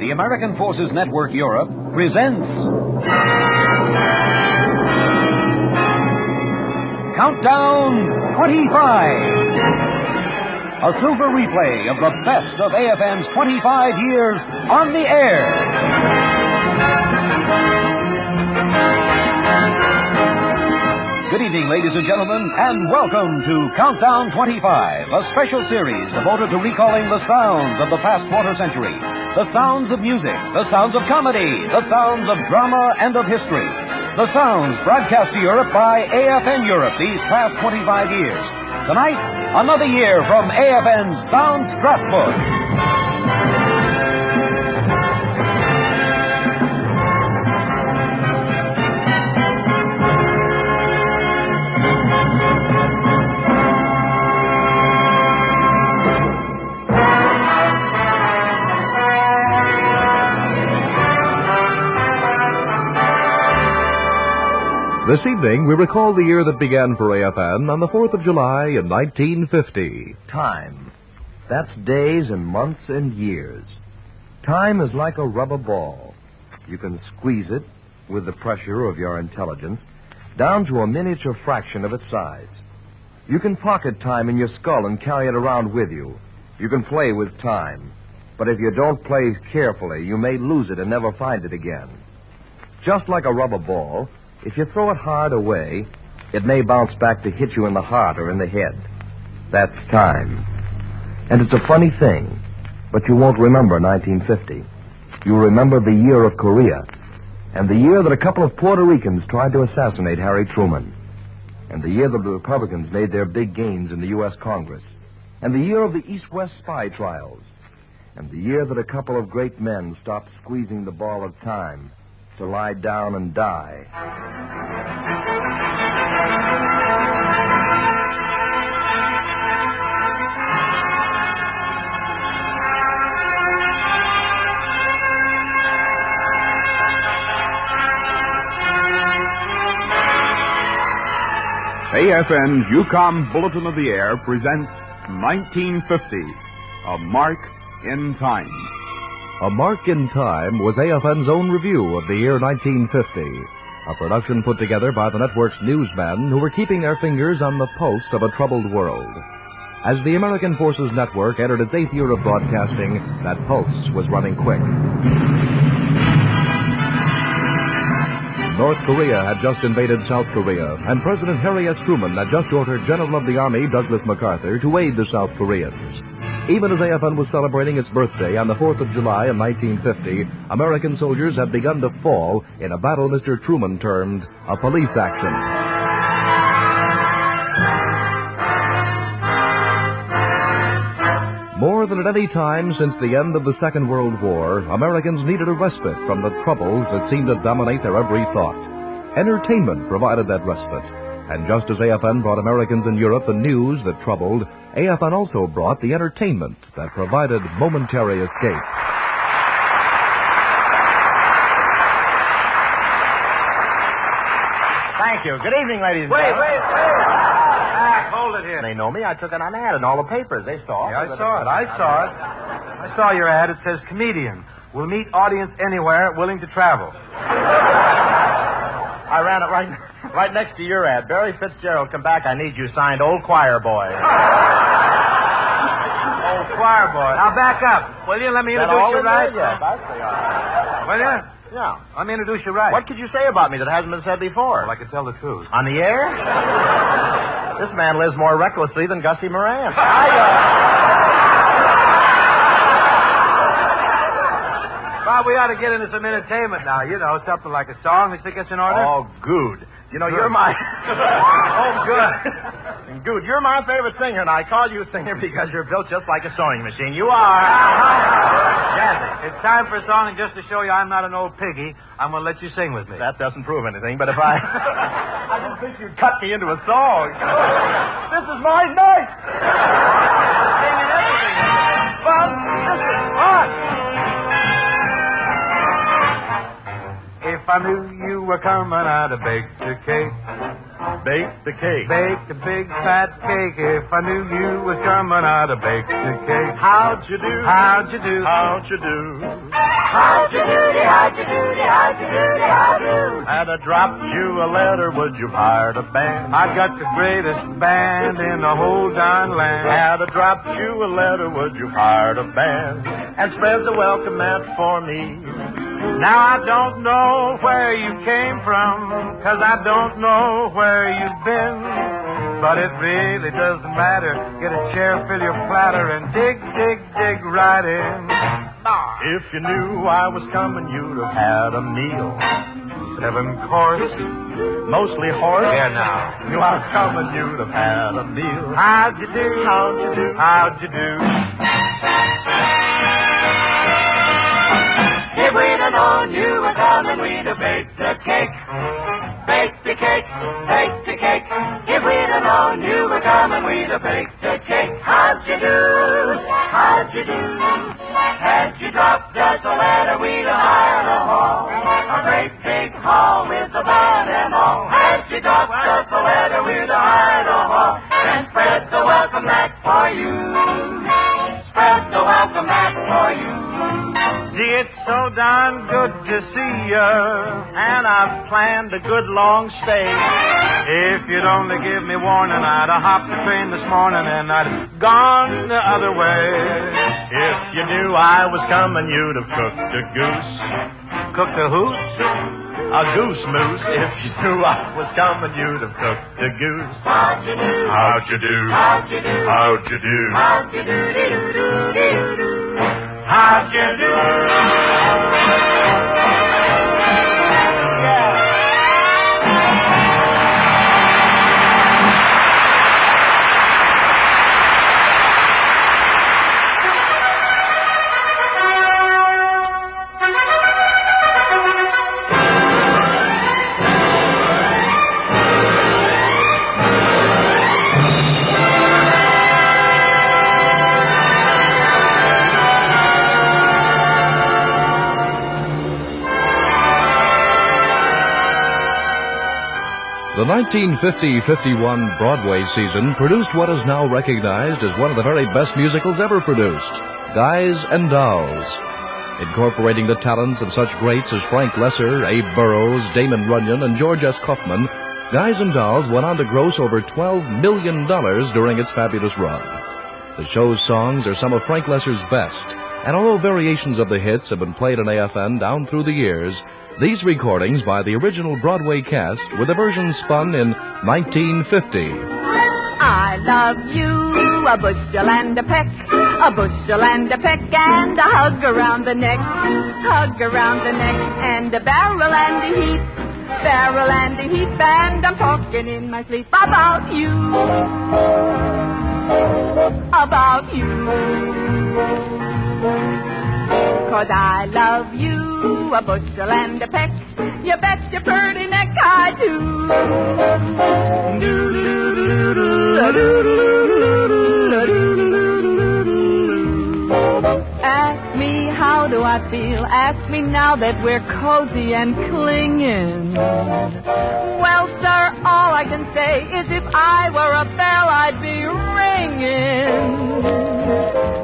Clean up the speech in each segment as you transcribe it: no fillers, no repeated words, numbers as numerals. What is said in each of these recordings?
the American Forces Network Europe presents Countdown 25. A silver replay of the best of AFN's 25 years on the air. Good evening, ladies and gentlemen, and welcome to Countdown 25, a special series devoted to recalling the sounds of the past quarter century, the sounds of music, the sounds of comedy, the sounds of drama and of history, the sounds broadcast to Europe by AFN Europe these past 25 years. Tonight, another year from AFN's Sound Scrapbook. This evening, we recall the year that began for AFN on the 4th of July in 1950. Time. That's days and months and years. Time is like a rubber ball. You can squeeze it with the pressure of your intelligence down to a miniature fraction of its size. You can pocket time in your skull and carry it around with you. You can play with time. But if you don't play carefully, you may lose it and never find it again. Just like a rubber ball, if you throw it hard away, it may bounce back to hit you in the heart or in the head. That's time. And it's a funny thing, but you won't remember 1950. You'll remember the year of Korea, and the year that a couple of Puerto Ricans tried to assassinate Harry Truman, and the year that the Republicans made their big gains in the U.S. Congress, and the year of the East-West spy trials, and the year that a couple of great men stopped squeezing the ball of time to lie down and die. AFN's UCOM Bulletin of the Air presents 1950, A Mark in Time. A Mark in Time was AFN's own review of the year 1950, a production put together by the network's newsmen who were keeping their fingers on the pulse of a troubled world. As the American Forces Network entered its 8th year of broadcasting, that pulse was running quick. North Korea had just invaded South Korea, and President Harry S. Truman had just ordered General of the Army Douglas MacArthur to aid the South Koreans. Even as AFN was celebrating its birthday on the 4th of July in 1950, American soldiers had begun to fall in a battle Mr. Truman termed a police action. More than at any time since the end of the Second World War, Americans needed a respite from the troubles that seemed to dominate their every thought. Entertainment provided that respite. And just as AFN brought Americans in Europe the news that troubled, AFN also brought the entertainment that provided momentary escape. Thank you. Good evening, ladies and Wait. gentlemen. Hold it here. They know me. I took an ad in all the papers. They saw it. Yeah, I saw it. I saw your ad. It says comedian will meet audience anywhere willing to travel. I ran it right next to your ad. Barry Fitzgerald, come back. I need you signed, Old Choir Boy. Old choir boy. Now back up. Will you let me introduce you right? Yes, I see. Will you? Yeah. Let me introduce you right. What could you say about me that hasn't been said before? Well, I can tell the truth. On the air? This man lives more recklessly than Gussie Moran. Well, we ought to get into some entertainment now. You know, something like a song that gets in order. Oh, good. You know, you're my... Oh, good. Good. You're my favorite singer, and I call you a singer because you're built just like a sewing machine. You are. Jazzy, it's time for a song, and just to show you I'm not an old piggy, I'm going to let you sing with me. That doesn't prove anything, but if I... I didn't think you'd cut me into a song. This is my night. Singing everything. But this is fun. If I knew you were coming, I'd have baked a cake. Bake the cake. Baked a big fat cake. If I knew you was coming, I'd have baked a cake. How'd you do? How'd you do? How'd you do? How'd you doody, how'd you doody, how'd you doody, how do? Had I dropped you a letter, would you hired a band? I got the greatest band in the whole darn land. Had I dropped you a letter, would you hired a band? And spread the welcome mat for me. Now I don't know where you came from, 'cause I don't know where you've been. But it really doesn't matter. Get a chair, fill your platter, and dig, dig, dig right in. If you knew I was coming, you'd have had a meal. 7 course. Mostly horse. Yeah, now. Knew I was coming, you'd have had a meal. How'd you do? How'd you do? How'd you do? If we'd have known you were coming, we'd have baked a cake. Baked a cake, baked a cake. If we'd have known you were coming, we'd have baked a cake. How'd you do? How'd you do? Had you dropped us a letter, we'd have hired a hall. A great big hall with a band and all. Had you dropped us a letter, we'd have hired a hall. And spread the welcome mat for you. Spread the welcome mat for you. Gee, it's so darn good to see you, and I've planned a good long stay. If you'd only give me warning, I'd have hopped the train this morning and I'd have gone the other way. If you knew I was coming, you'd have cooked a goose. Cooked a hoot? A goose moose. If you knew I was coming, you'd have cooked a goose. How'd you do? How'd you do? How'd you do? How'd you do? How'd you do? Do-do-do-do-do-do. How'd you do? The 1950-51 Broadway season produced what is now recognized as one of the very best musicals ever produced, Guys and Dolls. Incorporating the talents of such greats as Frank Lesser, Abe Burrows, Damon Runyon, and George S. Kaufman, Guys and Dolls went on to gross over $12 million during its fabulous run. The show's songs are some of Frank Lesser's best, and although variations of the hits have been played on AFN down through the years, these recordings by the original Broadway cast were the versions spun in 1950. I love you, a bushel and a peck, a bushel and a peck, and a hug around the neck, hug around the neck, and a barrel and a heap, barrel and a heap, and I'm talking in my sleep about you, about you. 'Cause I love you, a bushel and a peck. You bet your pretty neck I do. Ask me how do I feel. Ask me now that we're cozy and clinging. Well, sir, all I can say is if I were a bell, I'd be ringing.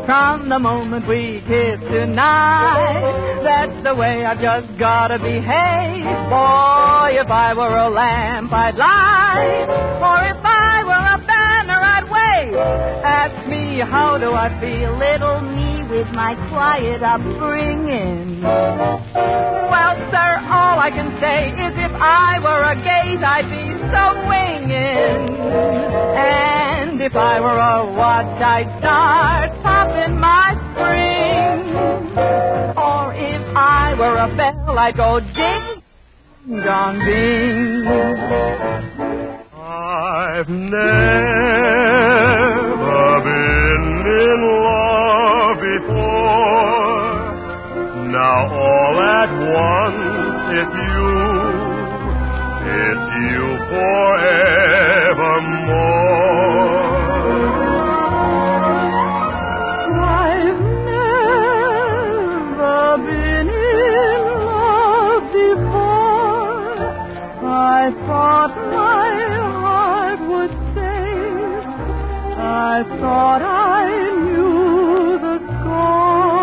From the moment we kiss tonight, that's the way I've just gotta behave. Boy, if I were a lamp, I'd light. Or if I were a banner, I'd wave. Ask me, how do I feel? Little me with my quiet upbringing. Well, sir, all I can say is if I were a gaze, I'd be swinging. And if I were a watch, I'd start popping my spring. Or if I were a bell, I'd go ding, dong, ding. I've never been in love before. Now all at once it's you forevermore. I've never been in love before. I thought my heart would say, I thought I knew the score.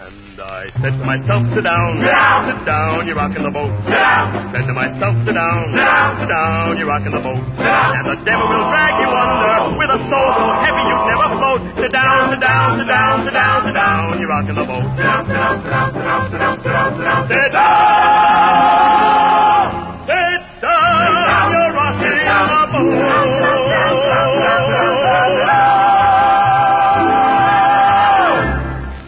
And Said to myself, sit down, sit down, you're rocking the boat. Said to myself, sit down, sit down, you're rocking the boat. And the devil will drag you under with a soul so heavy you'd never float. Sit down, sit down, sit down, sit down, sit down, you're rocking the boat. Sit down, sit down, sit down, sit down, sit down, sit down, sit down. Sit down, sit down, you're rocking the boat.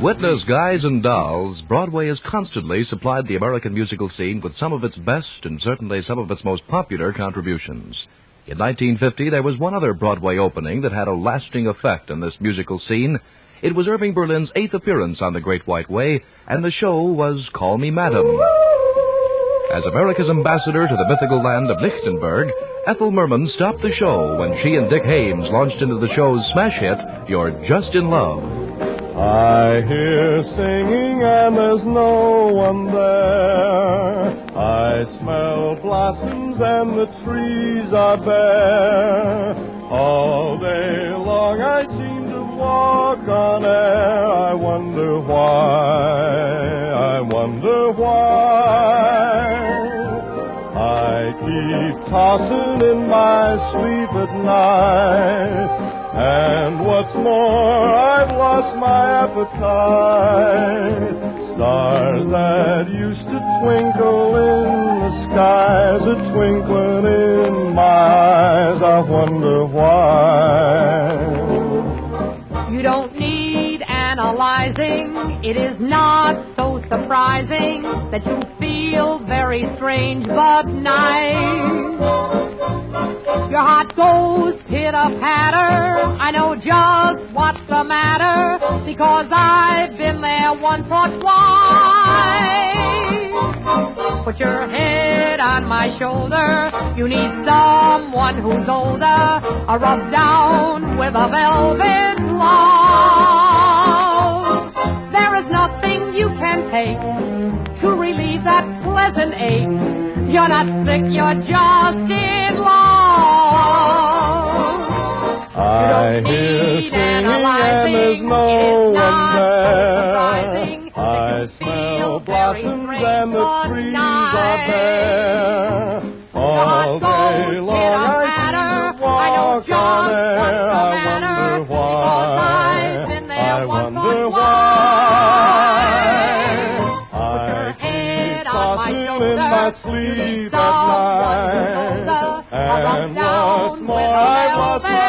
Witness Guys and Dolls, Broadway has constantly supplied the American musical scene with some of its best and certainly some of its most popular contributions. In 1950, there was one other Broadway opening that had a lasting effect on this musical scene. It was Irving Berlin's 8th appearance on The Great White Way, and the show was Call Me Madam. As America's ambassador to the mythical land of Lichtenberg, Ethel Merman stopped the show when she and Dick Haymes launched into the show's smash hit, You're Just in Love. I hear singing and there's no one there. I smell blossoms and the trees are bare. All day long I seem to walk on air. I wonder why. I keep tossing in my sleep at night. And what's more, I've lost my appetite. Stars that used to twinkle in the skies are twinkling in my eyes. I wonder why. You don't need analyzing. It is not so surprising that you feel very strange but nice. Your heart goes pitter-patter. I know just what's the matter, because I've been there once or twice. Put your head on my shoulder. You need someone who's older, a rub down with a velvet glove. There is nothing you can take to relieve that pleasant ache. You're not sick, you're just in love. I hear singing and there's no one there. I smell blossoms and the trees are bare. All day long I seem to walk on air. I wonder why. I keep tossing in my sleep at night. And what's more, I've lost my appetite.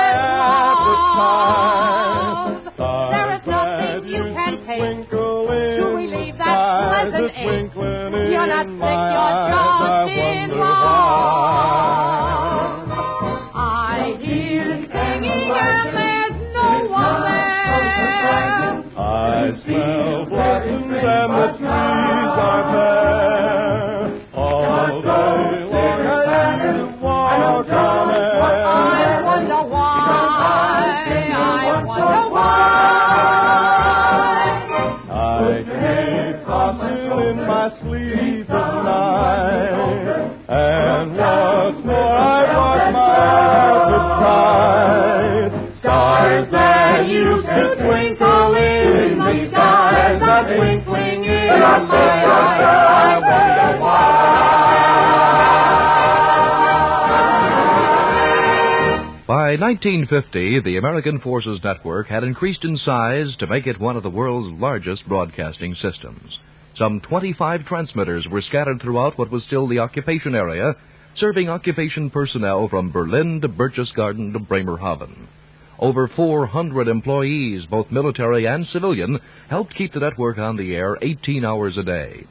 There is nothing you can take to relieve that pleasant ache. You're not sick, you're just in love. I hear singing and there's no one there. I smell blossoms and the trees are bare. All day long I used to walk on air. I wonder why. I keep tossing in my sleep at night. And what's more, I've lost my appetite. Stars that used to twinkle in the skies are twinkling in my eyes. I wonder why. By 1950, the American Forces Network had increased in size to make it one of the world's largest broadcasting systems. Some 25 transmitters were scattered throughout what was still the occupation area, serving occupation personnel from Berlin to Berchtesgaden to Bremerhaven. Over 400 employees, both military and civilian, helped keep the network on the air 18 hours a day.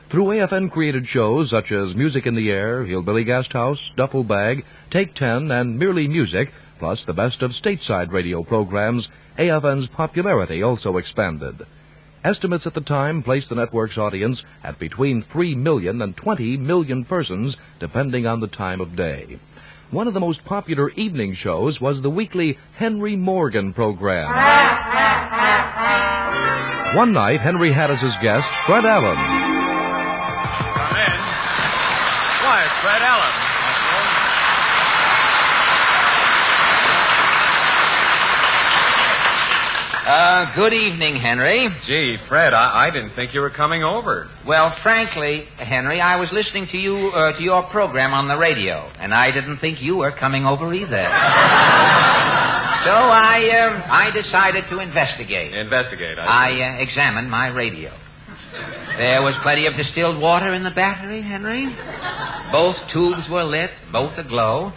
Through AFN created shows such as Music in the Air, Hillbilly Guest House, Duffel Bag, Take 10, and Merely Music, plus the best of stateside radio programs, AFN's popularity also expanded. Estimates at the time placed the network's audience at between 3 million and 20 million persons, depending on the time of day. One of the most popular evening shows was the weekly Henry Morgan program. One night, Henry had as his guest Fred Allen. Come in. Why, it's Fred Allen. Good evening, Henry. Gee, Fred, I didn't think you were coming over. Well, frankly, Henry, I was listening to you, to your program on the radio, and I didn't think you were coming over either. So I decided to investigate. I examined my radio. There was plenty of distilled water in the battery, Henry. Both tubes were lit, both aglow.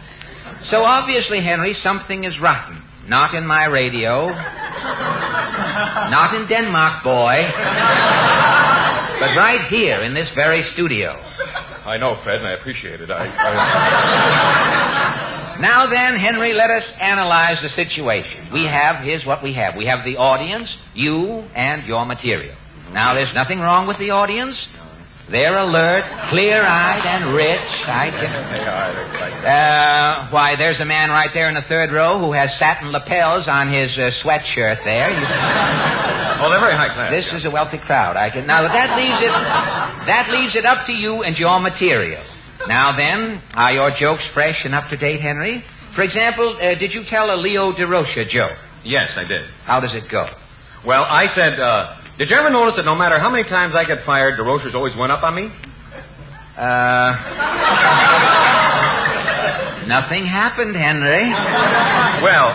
So obviously, Henry, something is rotten. Not in my radio. Not in Denmark, boy. But right here in this very studio. I know, Fred, and I appreciate it. Now then, Henry, let us analyze the situation. Here's what we have. We have the audience, you, and your material. Now, there's nothing wrong with the audience. They're alert, clear-eyed, and rich. Why, there's a man right there in the third row who has satin lapels on his sweatshirt there. Oh, they're very high class. This is a wealthy crowd. Now, that leaves it up to you and your material. Now then, are your jokes fresh and up-to-date, Henry? For example, did you tell a Leo DeRocha joke? Yes, I did. How does it go? Well, I said, did you ever notice that no matter how many times I get fired, DeRocha's always went up on me? Nothing happened, Henry. Well,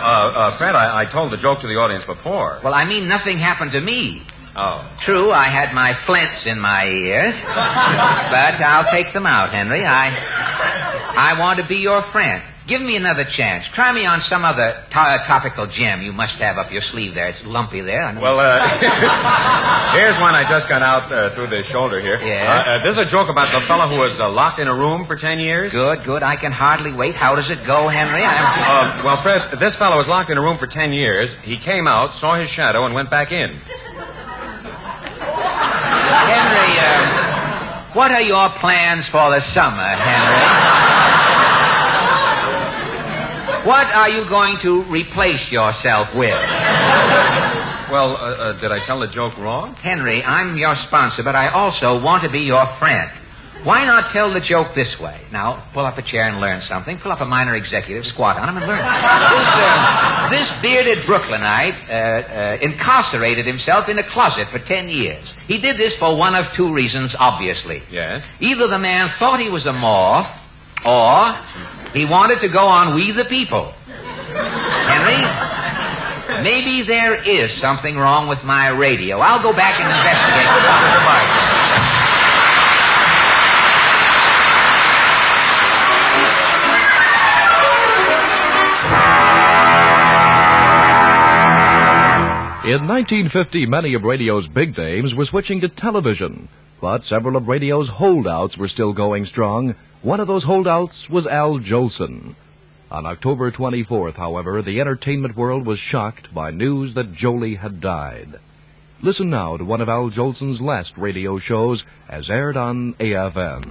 Fred, I told the joke to the audience before. Well, I mean, nothing happened to me. Oh. True, I had my flints in my ears, but I'll take them out, Henry. I want to be your friend. Give me another chance. Try me on some other topical gem you must have up your sleeve there. It's lumpy there. Well, here's one I just got out through the shoulder here. Yeah. This is a joke about the fellow who was locked in a room for 10 years. Good. I can hardly wait. How does it go, Henry? Well, Fred, this fellow was locked in a room for 10 years. He came out, saw his shadow, and went back in. Henry, what are your plans for the summer, Henry? What are you going to replace yourself with? Well, did I tell the joke wrong? Henry, I'm your sponsor, but I also want to be your friend. Why not tell the joke this way? Now, pull up a chair and learn something. Pull up a minor executive, squat on him, and learn. This bearded Brooklynite incarcerated himself in a closet for 10 years. He did this for one of two reasons, obviously. Yes? Either the man thought he was a moth, or he wanted to go on We the People. Henry, maybe there is something wrong with my radio. I'll go back and investigate. Goodbye. In 1950, many of radio's big names were switching to television, but several of radio's holdouts were still going strong. One of those holdouts was Al Jolson. On October 24th, however, the entertainment world was shocked by news that Jolie had died. Listen now to one of Al Jolson's last radio shows as aired on AFN.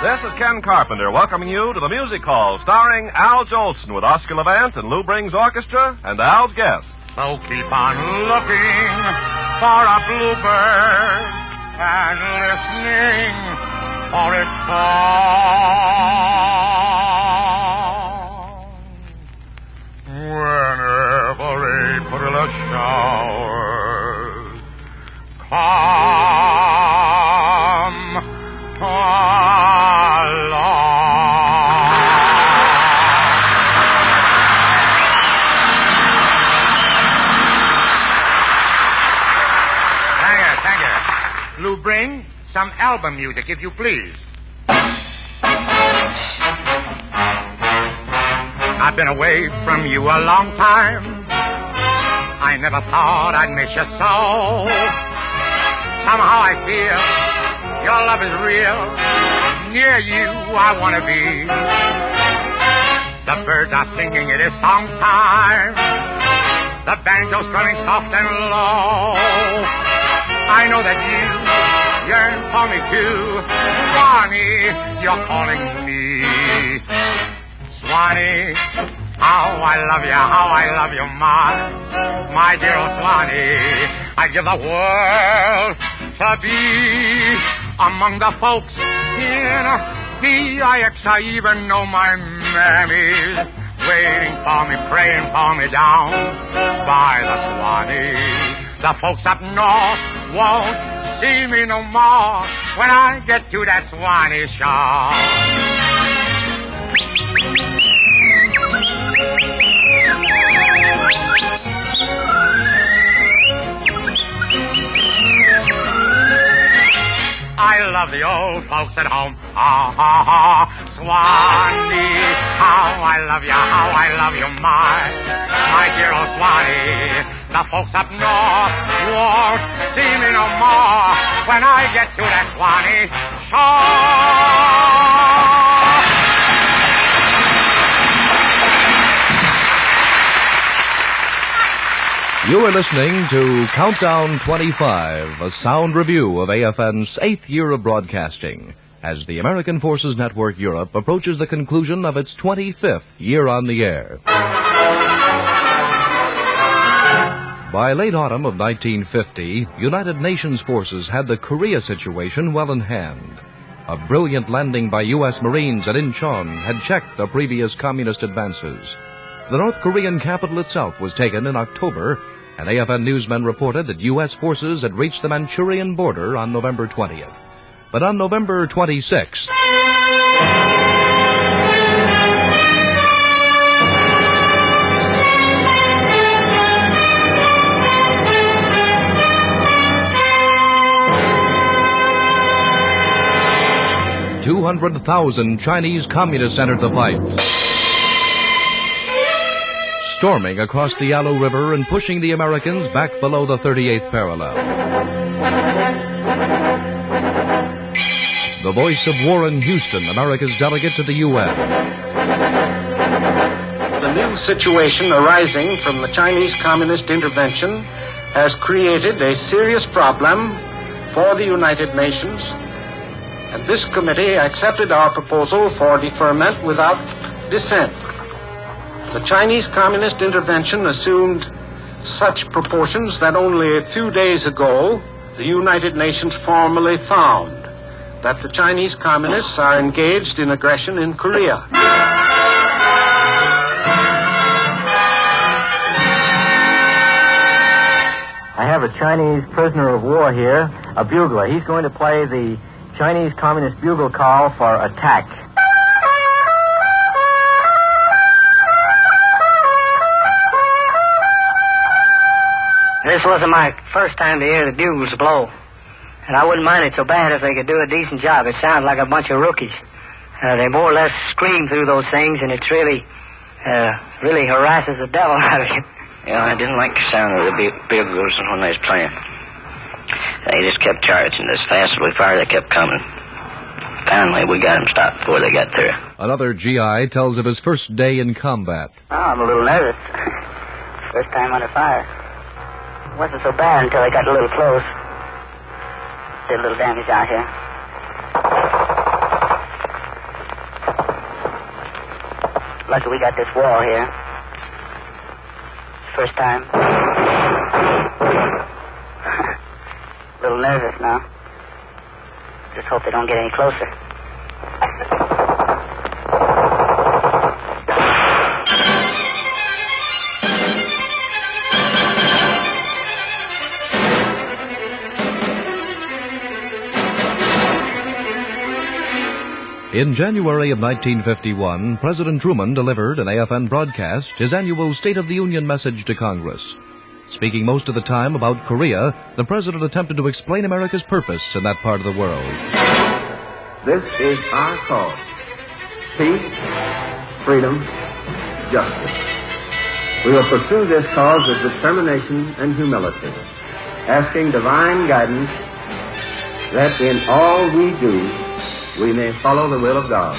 This is Ken Carpenter welcoming you to the Music Hall, starring Al Jolson with Oscar Levant and Lou Brings Orchestra and Al's guests. So keep on looking for a bluebird and listening for its song. Whenever April showers come along. Thank you. Lou, bring some album music, if you please. I've been away from you a long time. I never thought I'd miss you so. Somehow I feel your love is real. Near you I want to be. The birds are singing, it is song time. The banjo's strumming soft and low. I know that you yearn for me too. Swanee, you're calling me. Swanee, how I love you, my dear old Swanee. I'd give the world to be among the folks in D-I-X, I even know my mammy's waiting for me, praying for me down by the Swanee. The folks up north won't see me no more when I get to that Swanee shore. I love the old folks at home. Swanee, how I love you, my dear old Swanee. The folks up north won't see me no more when I get to that Swanee shore. You are listening to Countdown 25, a sound review of AFN's 8th year of broadcasting, as the American Forces Network Europe approaches the conclusion of its 25th year on the air. By late autumn of 1950, United Nations forces had the Korea situation well in hand. A brilliant landing by U.S. Marines at Incheon had checked the previous communist advances. The North Korean capital itself was taken in October, and AFN newsmen reported that U.S. forces had reached the Manchurian border on November 20th. But on November 26th... "200,000 Chinese communists entered the fight, storming across the Yalu River and pushing the Americans back below the 38th parallel. The voice of Warren Houston, America's delegate to the UN. The new situation arising from the Chinese communist intervention has created a serious problem for the United Nations, and this committee accepted our proposal for deferment without dissent. The Chinese communist intervention assumed such proportions that only a few days ago the United Nations formally found that the Chinese communists are engaged in aggression in Korea. I have a Chinese prisoner of war here, a bugler. He's going to play the Chinese communist bugle call for attack. This wasn't my first time to hear the bugles blow, and I wouldn't mind it so bad if they could do a decent job. It sounds like a bunch of rookies. They more or less scream through those things, and it's really harasses the devil out of you. Yeah, I didn't like the sound of the bugles when they was playing. They just kept charging. As fast as we fired, they kept coming. Finally, we got them stopped before they got through. Another GI tells of his first day in combat. Oh, I'm a little nervous. First time under fire. It wasn't so bad until I got a little close. Did a little damage out here. Lucky we got this wall here. First time. A little nervous now. Just hope they don't get any closer. In January of 1951, President Truman delivered an AFN broadcast his annual State of the Union message to Congress. Speaking most of the time about Korea, the President attempted to explain America's purpose in that part of the world. This is our cause. Peace, freedom, justice. We will pursue this cause with determination and humility, asking divine guidance that in all we do, we may follow the will of God.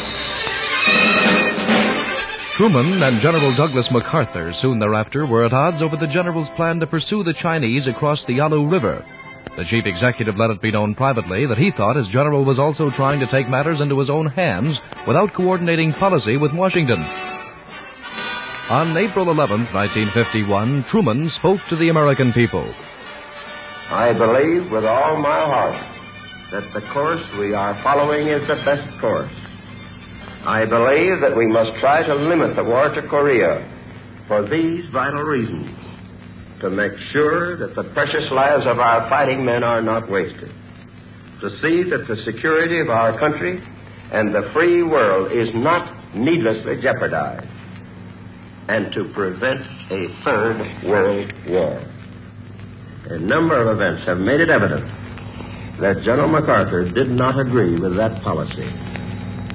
Truman and General Douglas MacArthur soon thereafter were at odds over the general's plan to pursue the Chinese across the Yalu River. The chief executive let it be known privately that he thought his general was also trying to take matters into his own hands without coordinating policy with Washington. On April 11, 1951, Truman spoke to the American people. I believe with all my heart that the course we are following is the best course. I believe that we must try to limit the war to Korea for these vital reasons: to make sure that the precious lives of our fighting men are not wasted, to see that the security of our country and the free world is not needlessly jeopardized, and to prevent a third world war. A number of events have made it evident that General MacArthur did not agree with that policy.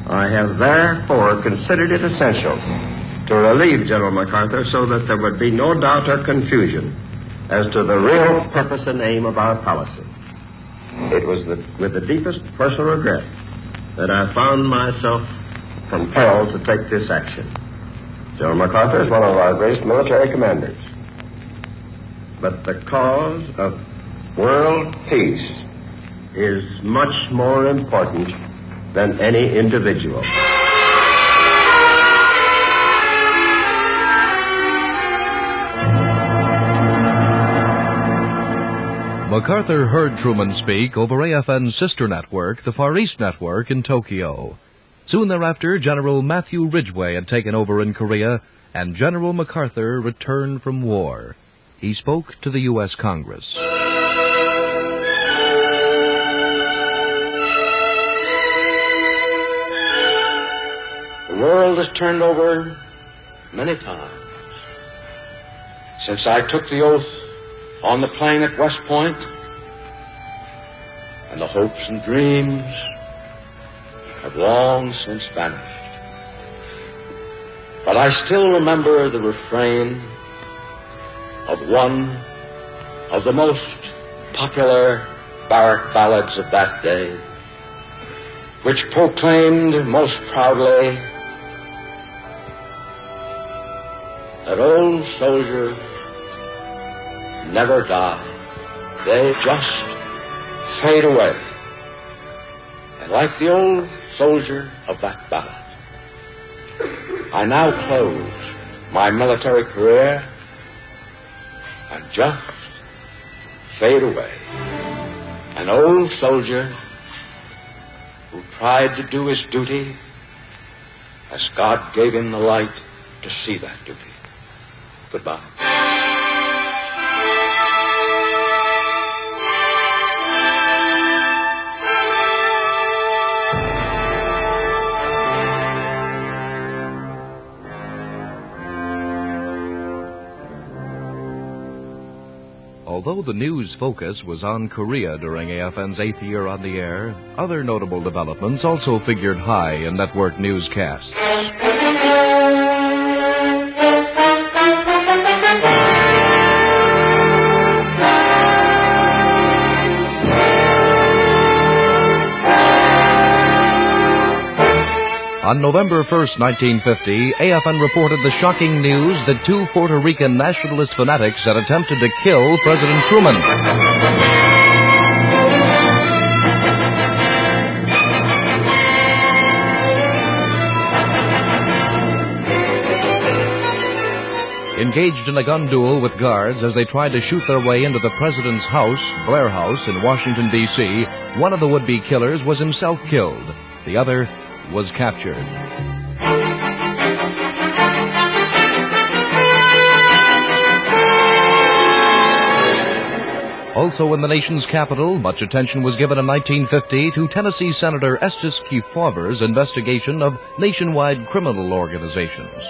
I have therefore considered it essential to relieve General MacArthur so that there would be no doubt or confusion as to the real purpose and aim of our policy. It was with the deepest personal regret that I found myself compelled to take this action. General MacArthur is one of our greatest military commanders. But the cause of world peace is much more important than any individual. MacArthur heard Truman speak over AFN's sister network, the Far East Network in Tokyo. Soon thereafter, General Matthew Ridgway had taken over in Korea, and General MacArthur returned from war. He spoke to the U.S. Congress. The world has turned over many times since I took the oath on the plain at West Point, and the hopes and dreams have long since vanished. But I still remember the refrain of one of the most popular barrack ballads of that day, which proclaimed most proudly that old soldiers never die. They just fade away. And like the old soldier of that ballad, I now close my military career and just fade away. An old soldier who tried to do his duty as God gave him the light to see that duty. Goodbye. Although the news focus was on Korea during AFN's 8th year on the air, other notable developments also figured high in network newscasts. On November 1st, 1950, AFN reported the shocking news that 2 Puerto Rican nationalist fanatics had attempted to kill President Truman. Engaged in a gun duel with guards as they tried to shoot their way into the president's house, Blair House, in Washington, D.C., one of the would-be killers was himself killed. The other was captured. Also in the nation's capital, much attention was given in 1950 to Tennessee Senator Estes Kefauver's investigation of nationwide criminal organizations.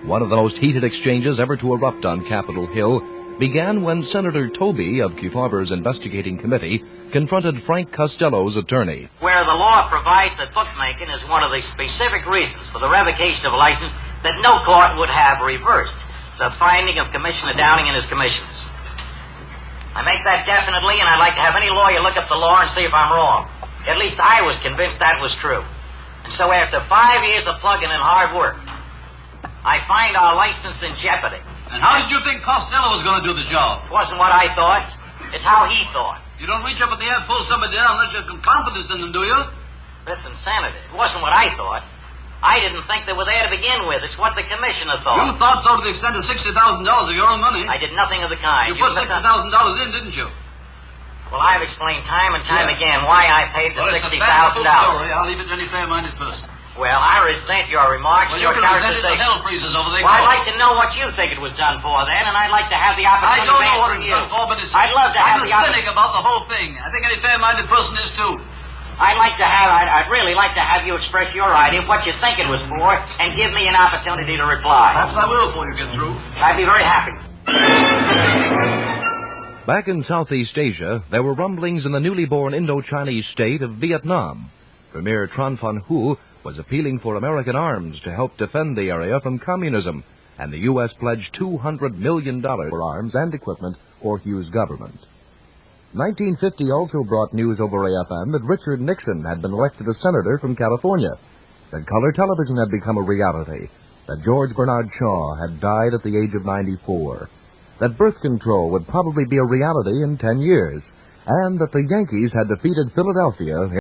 One of the most heated exchanges ever to erupt on Capitol Hill began when Senator Tobey of Kefauver's investigating committee confronted Frank Costello's attorney. Where the law provides that bookmaking is one of the specific reasons for the revocation of a license that no court would have reversed the finding of Commissioner Downing and his commissioners. I make that definitely, and I'd like to have any lawyer look up the law and see if I'm wrong. At least I was convinced that was true. And so after 5 years of plugging in hard work, I find our license in jeopardy. And how did you think Costello was going to do the job? It wasn't what I thought. It's how he thought. You don't reach up at the air and pull somebody down unless you have confidence in them, do you? Listen, Senator, it wasn't what I thought. I didn't think they were there to begin with. It's what the commissioner thought. You thought so to the extent of $60,000 of your own money. I did nothing of the kind. You put $60,000 in, didn't you? Well, I've explained time and time again why I paid the $60,000. I'll leave it to any fair-minded person. Well, I resent your remarks and Well, you your can resent it. The characterization. hell freezes over there. Well, I'd like to know what you think it was done for, then, and I'd like to have the I opportunity don't to know what answer it's you. done for, but it's... I'd love to have I'm the a opportunity. cynic about the whole thing. I think any fair-minded person is, too. I'd really like to have you express your idea of what you think it was for, and give me an opportunity to reply. Perhaps I will before you get through. I'd be very happy. Back in Southeast Asia, there were rumblings in the newly born Indo-Chinese state of Vietnam. Premier Tran Van Hu was appealing for American arms to help defend the area from communism, and the U.S. pledged $200 million for arms and equipment for Hu's government. 1950 also brought news over AFN that Richard Nixon had been elected a senator from California, that color television had become a reality, that George Bernard Shaw had died at the age of 94, that birth control would probably be a reality in 10 years, and that the Yankees had defeated Philadelphia.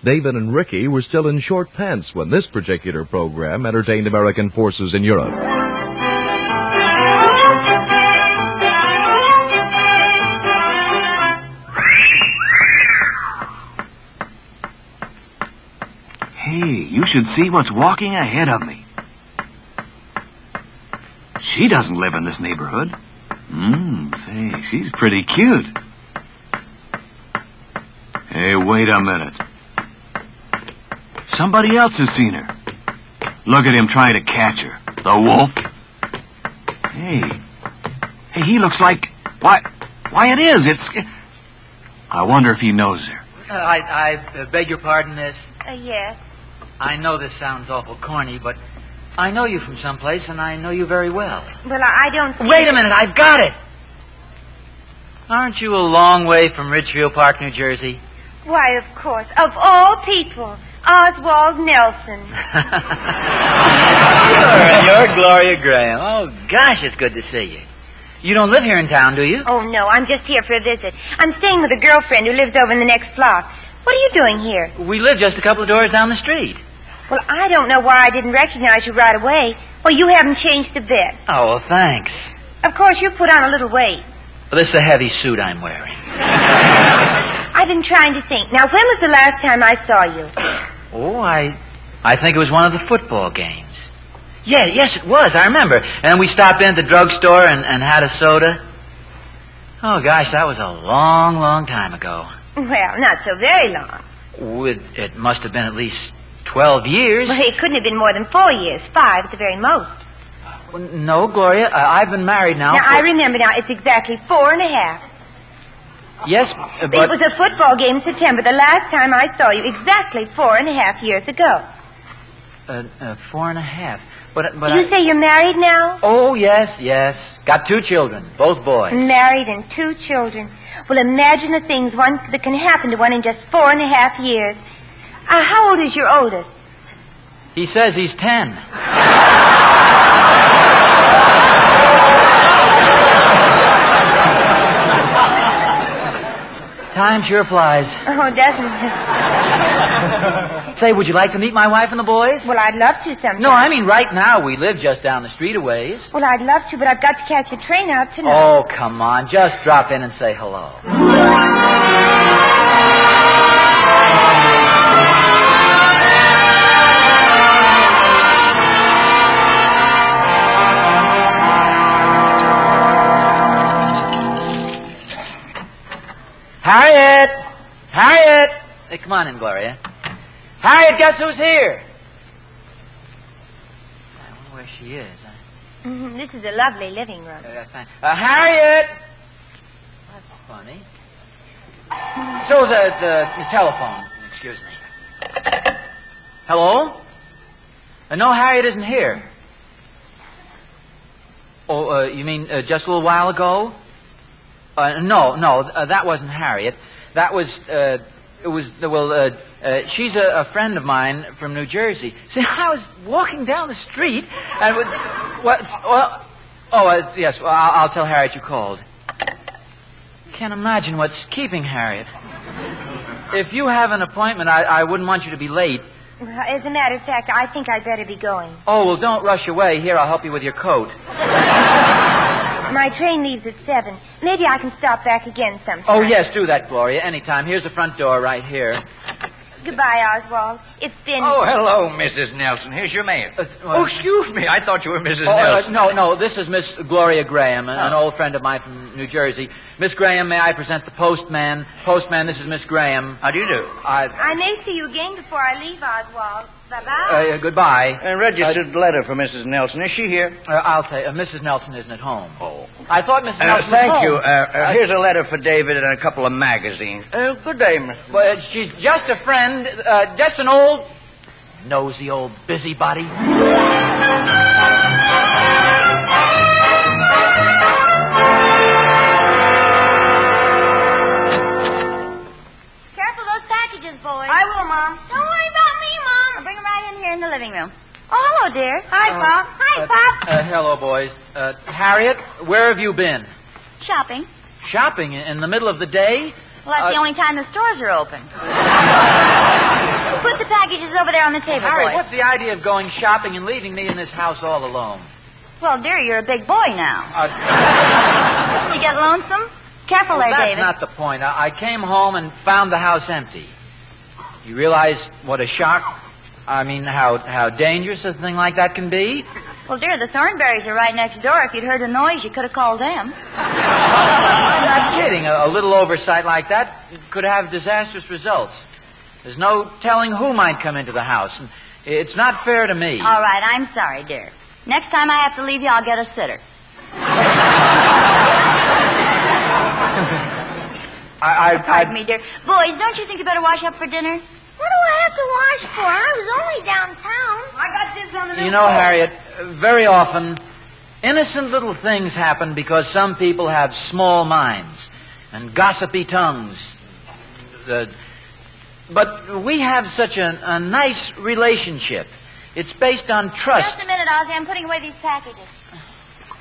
David and Ricky were still in short pants when this particular program entertained American forces in Europe. Hey, you should see what's walking ahead of me. She doesn't live in this neighborhood. Say, she's pretty cute. Hey, wait a minute. Somebody else has seen her. Look at him trying to catch her. The wolf. Hey, he looks like... Why, it is. I wonder if he knows her. I beg your pardon, miss. Yes. I know this sounds awful corny, but I know you from someplace, and I know you very well. Well, I don't see... Wait a minute, I've got it! Aren't you a long way from Ridgefield Park, New Jersey? Why, of course. Of all people, Oswald Nelson. You're Gloria Graham. Oh, gosh, it's good to see you. You don't live here in town, do you? Oh, no, I'm just here for a visit. I'm staying with a girlfriend who lives over in the next block. What are you doing here? We live just a couple of doors down the street. Well, I don't know why I didn't recognize you right away. Well, you haven't changed a bit. Oh, well, thanks. Of course, you put on a little weight. Well, this is a heavy suit I'm wearing. I've been trying to think. Now, when was the last time I saw you? Oh, I think it was one of the football games. Yeah, yes, it was. I remember. And we stopped in at the drugstore and had a soda. Oh, gosh, that was a long, long time ago. Well, not so very long. It must have been at least 12 years. Well, it couldn't have been more than 4 years. 5 at the very most. Well, no, Gloria, I've been married now. Now, I remember now. It's exactly 4.5. Yes, but... It was a football game in September, the last time I saw you, exactly 4.5 years ago. 4.5. But you say you're married now? Oh, yes. Got 2 children, both boys. Married and 2 children. Well, imagine the things that can happen to one in just 4.5 years. How old is your oldest? He says he's 10. Time sure flies. Oh, doesn't it? Say, would you like to meet my wife and the boys? Well, I'd love to sometime. No, I mean right now. We live just down the street a ways. Well, I'd love to, but I've got to catch a train out tonight. Oh, come on. Just drop in and say hello. Harriet! Hey, come on in, Gloria. Harriet, guess who's here? I wonder where she is. This is a lovely living room. That's fine. Harriet! That's funny. So the telephone. Excuse me. Hello? No, Harriet isn't here. Oh, you mean just a little while ago? No, that wasn't Harriet. That was, she's a friend of mine from New Jersey. See, I was walking down the street, and yes, I'll tell Harriet you called. Can't imagine what's keeping Harriet. If you have an appointment, I wouldn't want you to be late. Well, as a matter of fact, I think I'd better be going. Oh, well, don't rush away. Here, I'll help you with your coat. My train leaves at 7. Maybe I can stop back again sometime. Oh, yes, do that, Gloria. Anytime. Here's the front door right here. Goodbye, Oswald. It's been... Oh, hello, Mrs. Nelson. Here's your mail. Excuse me. I thought you were Mrs. Nelson. No. This is Miss Gloria Graham, an old friend of mine from New Jersey. Miss Graham, may I present the postman? Postman, this is Miss Graham. How do you do? I may see you again before I leave, Oswald. Bye-bye. Goodbye. A registered letter for Mrs. Nelson. Is she here? I'll tell you. Mrs. Nelson isn't at home. Oh. I thought Mrs. Nelson was Thank home. you. Here's a letter for David and a couple of magazines. Good day, Miss. Well, she's just a friend, just an old, nosy old busybody. Careful those packages, boys. I will, Mom. Don't worry about me, Mom. I'll bring them right in here in the living room. Oh, hello, dear. Hi, Pop. Hi, Pop. Hello, boys. Harriet, where have you been? Shopping. Shopping in the middle of the day? Well, that's the only time the stores are open. Put the packages over there on the table, Harriet, boys. what's the idea of going shopping and leaving me in this house all alone? Well, dear, you're a big boy now. You get lonesome? Careful there, that's David. That's not the point. I came home and found the house empty. You realize what a shock? I mean, how dangerous a thing like that can be? Well, dear, the Thornberrys are right next door. If you'd heard a noise, you could have called them. I'm not kidding. A little oversight like that could have disastrous results. There's no telling who might come into the house, and it's not fair to me. All right, I'm sorry, dear. Next time I have to leave you, I'll get a sitter. Pardon me, dear. Boys, don't you think you better wash up for dinner? What do I have to wash for? I was only downtown. I got this on the You know, Harriet, very often, innocent little things happen because some people have small minds and gossipy tongues. But we have such a nice relationship. It's based on trust. Just a minute, Ozzy. I'm putting away these packages.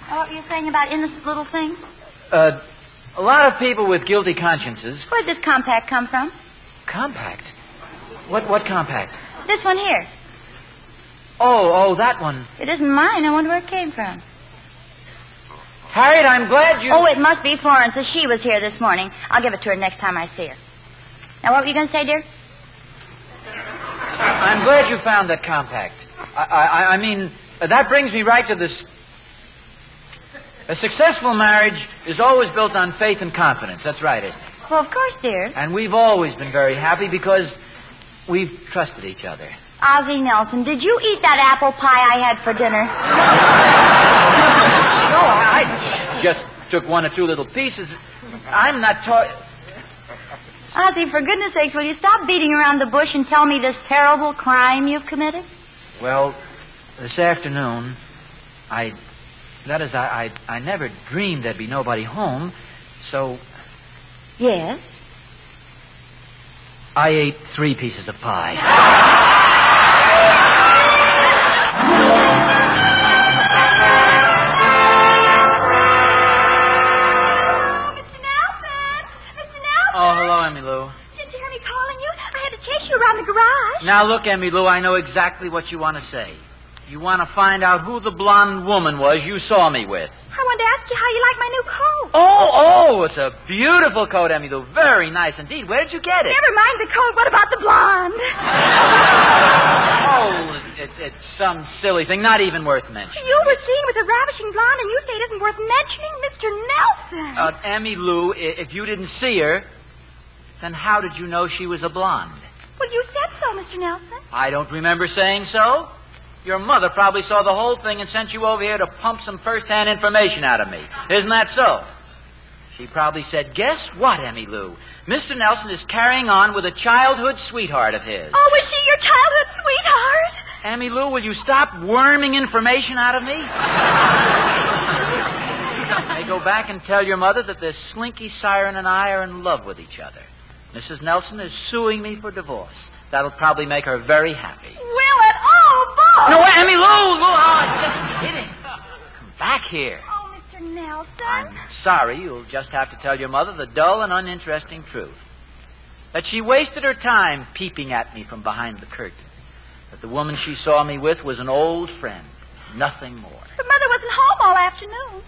What were you saying about innocent little things? A lot of people with guilty consciences. Where'd this compact come from? Compact? What compact? This one here. Oh, that one. It isn't mine. I wonder where it came from. Harriet, I'm glad you... Oh, it must be Florence's. She was here this morning. I'll give it to her next time I see her. Now, what were you going to say, dear? I'm glad you found that compact. I mean, that brings me right to this. A successful marriage is always built on faith and confidence. That's right, isn't it? Well, of course, dear. And we've always been very happy because we've trusted each other. Ozzie Nelson, did you eat that apple pie I had for dinner? No, I just took one or two little pieces. I'm not talking... Ozzie, for goodness sakes, will you stop beating around the bush and tell me this terrible crime you've committed? Well, this afternoon, I never dreamed there'd be nobody home, so... Yes? I ate 3 pieces of pie. Oh, hello, Emmy Lou. Didn't you hear me calling you? I had to chase you around the garage. Now, look, Emmy Lou, I know exactly what you want to say. You want to find out who the blonde woman was you saw me with. I wanted to ask you how you like my new coat. Oh, it's a beautiful coat, Emmy Lou. Very nice indeed. Where did you get it? Never mind the coat. What about the blonde? Oh, it's some silly thing, not even worth mentioning. You were seen with a ravishing blonde, and you say it isn't worth mentioning? Mr. Nelson. Emmy Lou, if you didn't see her, then how did you know she was a blonde? Well, you said so, Mr. Nelson. I don't remember saying so. Your mother probably saw the whole thing and sent you over here to pump some first-hand information out of me. Isn't that so? She probably said, guess what, Emmy Lou? Mr. Nelson is carrying on with a childhood sweetheart of his. Oh, was she your childhood sweetheart? Emmy Lou, will you stop worming information out of me? Hey, go back and tell your mother that this slinky siren and I are in love with each other. Mrs. Nelson is suing me for divorce. That'll probably make her very happy. Will it? Oh, boy! No, Emmy Lou! I'm just kidding. Come back here. Oh, Mr. Nelson. I'm sorry. You'll just have to tell your mother the dull and uninteresting truth. That she wasted her time peeping at me from behind the curtain. That the woman she saw me with was an old friend. Nothing more. But Mother wasn't home all afternoon.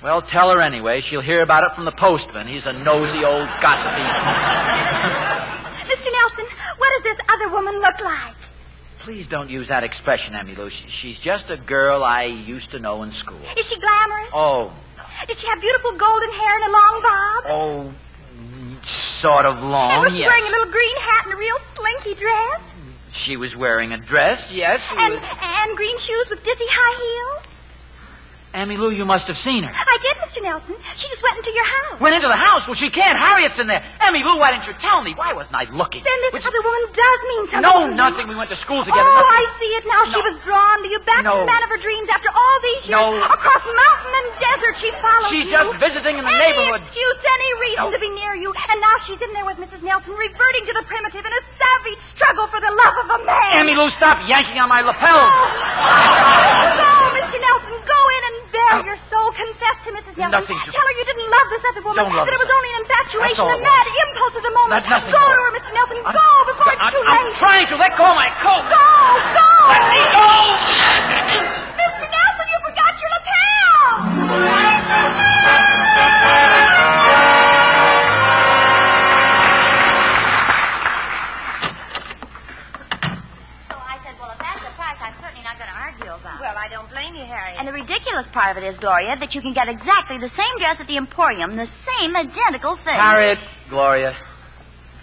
Well, tell her anyway. She'll hear about it from the postman. He's a nosy old gossipy. Mr. Nelson, what does this other woman look like? Please don't use that expression, Emmy Lou. She's just a girl I used to know in school. Is she glamorous? Oh, Did she have beautiful golden hair and a long bob? oh, sort of long, And was she yes. wearing a little green hat and a real slinky dress? She was wearing a dress, yes. And green shoes with dizzy high heels? Emmy Lou, you must have seen her. I did, Mr. Nelson. She just went into your house. Went into the house? Well, she can't. Harriet's in there. Emmy Lou, why didn't you tell me? Why wasn't I looking? Then this other woman does mean something No, to you. nothing. We went to school together. Oh, Nothing. I see it now. She was drawn to you back to No. the man of her dreams after all these years. No. Across mountain and desert, she followed She's you. just visiting in the Any neighborhood. excuse, any reason to be near you. And now she's in there with Mrs. Nelson, reverting to the primitive in a savage struggle for the love of a man. Emmy Lou, stop yanking on my lapels. Go, Mr. Nelson. Go in and bare your soul. Confess to Mrs. Nelson. Nothing to- Tell her you didn't love this other woman. Don't love that it this was only an infatuation, That's all a it mad impulse of the moment. Nothing Go more. to her, Mr. Nelson. Go before it's too I'm late. trying to let go of my coat. Go! Let me go! Mr. Nelson, you forgot your lapel! So I said, well, if that's the price, I'm certainly not going to argue about it. Well, I don't blame you, Harriet. And the ridiculous part of it is, Gloria, that you can get exactly the same dress at the Emporium, the same identical thing. Harriet, Gloria,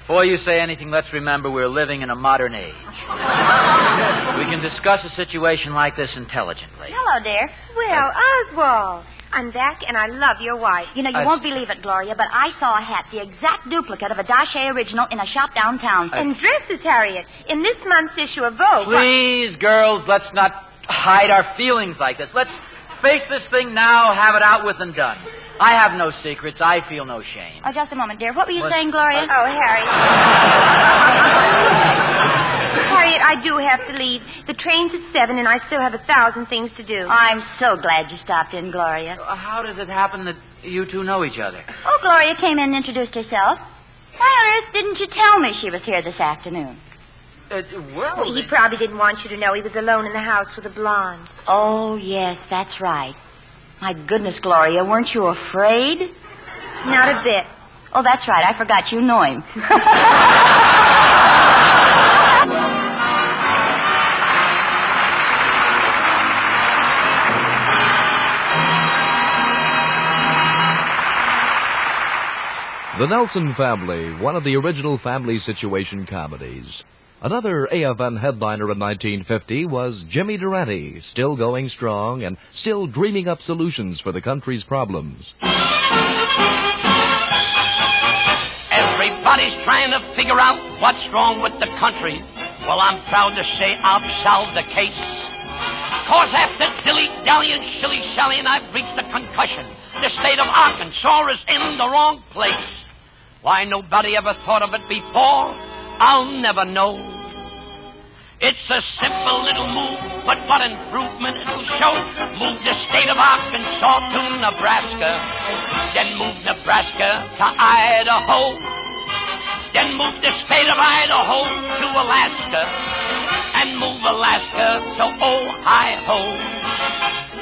before you say anything, let's remember we're living in a modern age. We can discuss a situation like this intelligently. Hello, dear. Well, Oswald, I'm back, and I love your wife. You know, you won't believe it, Gloria, but I saw a hat, the exact duplicate of a Daché original in a shop downtown. And dresses, Harriet. In this month's issue of Vogue. Please, girls, let's not hide our feelings like this. Let's face this thing now, have it out with and done. I have no secrets. I feel no shame. Oh, just a moment, dear. What were you saying, Gloria? Oh, Harriet. Harriet, I do have to leave. The train's at 7, and I still have 1,000 things to do. I'm so glad you stopped in, Gloria. How does it happen that you two know each other? Oh, Gloria came in and introduced herself. Why on earth didn't you tell me she was here this afternoon? Well, he probably didn't want you to know he was alone in the house with a blonde. Oh, yes, that's right. My goodness, Gloria, weren't you afraid? Not a bit. Oh, that's right. I forgot you know him. The Nelson Family, one of the original family situation comedies. Another AFN headliner in 1950 was Jimmy Durante, still going strong and still dreaming up solutions for the country's problems. Everybody's trying to figure out what's wrong with the country. Well, I'm proud to say I've solved the case. 'Cause after dilly-dally and shilly-shallying, I've reached a concussion. The state of Arkansas is in the wrong place. Why nobody ever thought of it before, I'll never know. It's a simple little move, but what improvement it'll show. Move the state of Arkansas to Nebraska. Then move Nebraska to Idaho. Then move the state of Idaho to Alaska. And move Alaska to Ohio.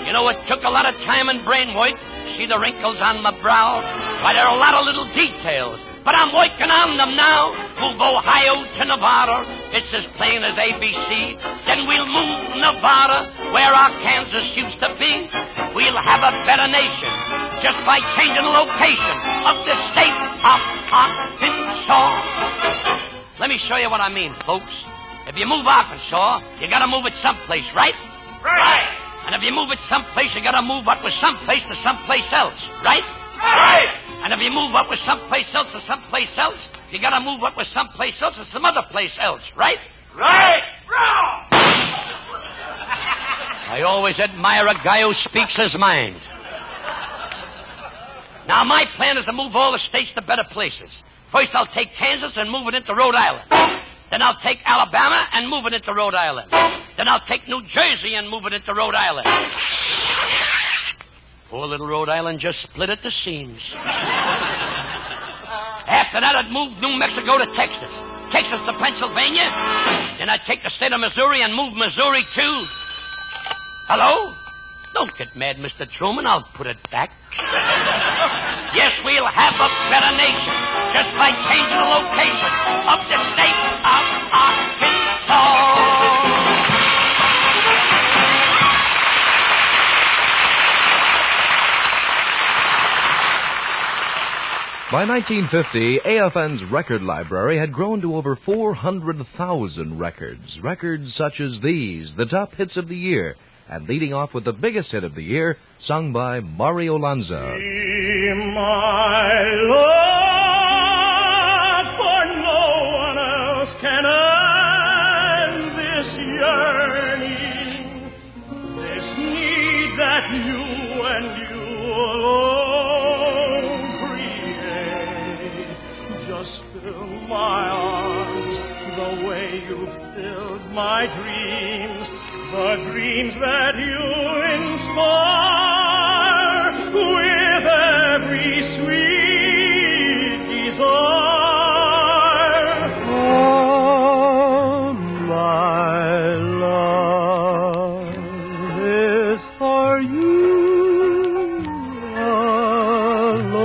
You know, it took a lot of time and brain work. See the wrinkles on my brow? Why, there are a lot of little details, but I'm working on them now. Move Ohio to Nevada. It's as plain as ABC. Then we'll move Nevada where our Kansas used to be. We'll have a better nation just by changing the location of the state of Arkansas. Let me show you what I mean, folks. If you move Arkansas, you gotta move it someplace, right? Right. And if you move it someplace, you gotta move what was someplace to someplace else, right? Right. And if you move what was someplace else to someplace else, you gotta move what was someplace else to some other place else, right? Right. Wrong. I always admire a guy who speaks his mind. Now, my plan is to move all the states to better places. First, I'll take Kansas and move it into Rhode Island. Then I'll take Alabama and move it into Rhode Island. Then I'll take New Jersey and move it into Rhode Island. Poor little Rhode Island just split at the seams. After that, I'd move New Mexico to Texas. Texas to Pennsylvania. Then I'd take the state of Missouri and move Missouri to... Hello? Don't get mad, Mr. Truman. I'll put it back. Yes, we'll have a better nation just by changing the location of the state of Arkansas. By 1950, AFN's record library had grown to over 400,000 records. Records such as these, the top hits of the year, and leading off with the biggest hit of the year, sung by Mario Lanza. Be my love, for no one else can end this yearning, this need that you and you alone create. Just fill my arms the way you filled my dreams, the dreams that you inspire with every sweet desire. Oh, my love is for you alone.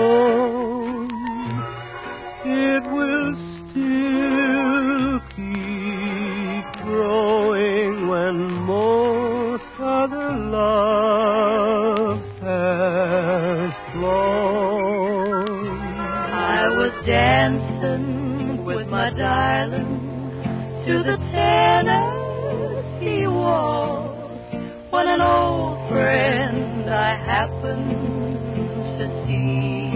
It will still keep growing when most other loves have flown. I was dancing with my darling to the Tennessee waltz when an old friend I happened heaven to see.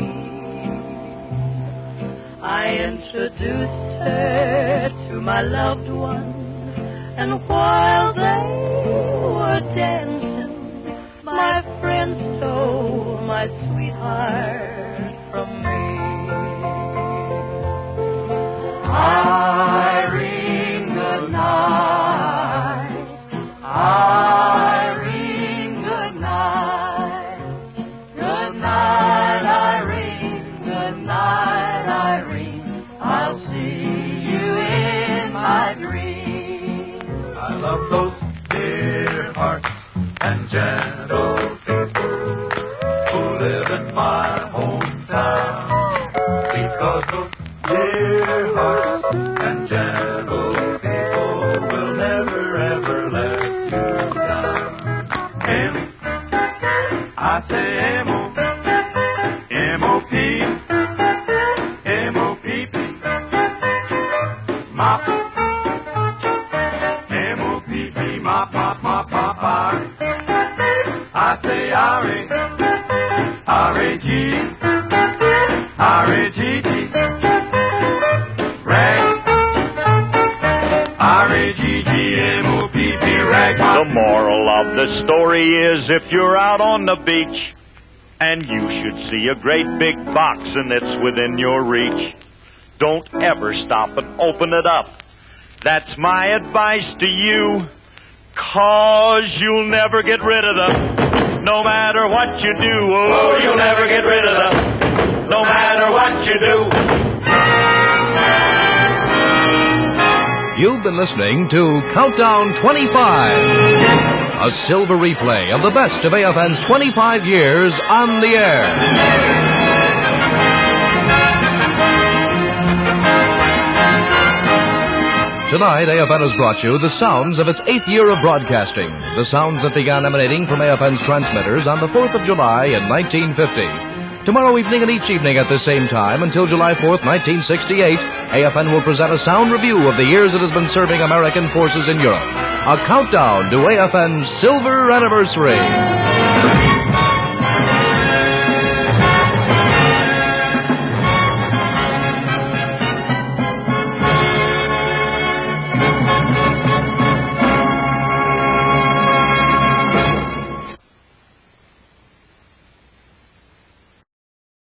I introduced her to my loved one, and while they were dancing, my friend stole my sweetheart from me. Irene, good night. Irene, good night. Good night, Irene. Good night, Irene. I'll see you in my dreams. I love those dear hearts and gentle people who live in my hometown, because those dear hearts and gentle people will never ever let you down. M, I say M-O, M-O-P, M-O-P-P, mop, M-O-P-P, mop, mop, mop, mop, R. I say R-A, R-A-G, R-A-G-G, rag, R-A-G-G-M-O-P-P, rag. The moral of the story is, if you're out on the beach and you should see a great big box and it's within your reach, don't ever stop and open it up. That's my advice to you, 'cause you'll never get rid of them, no matter what you do. Oh, you'll never get rid of them, no matter what you do. You've been listening to Countdown 25, a silver replay of the best of AFN's 25 years on the air. Tonight, AFN has brought you the sounds of its 8th year of broadcasting, the sounds that began emanating from AFN's transmitters on the 4th of July in 1950. Tomorrow evening and each evening at the same time until July 4th, 1968, AFN will present a sound review of the years it has been serving American forces in Europe. A countdown to AFN's silver anniversary.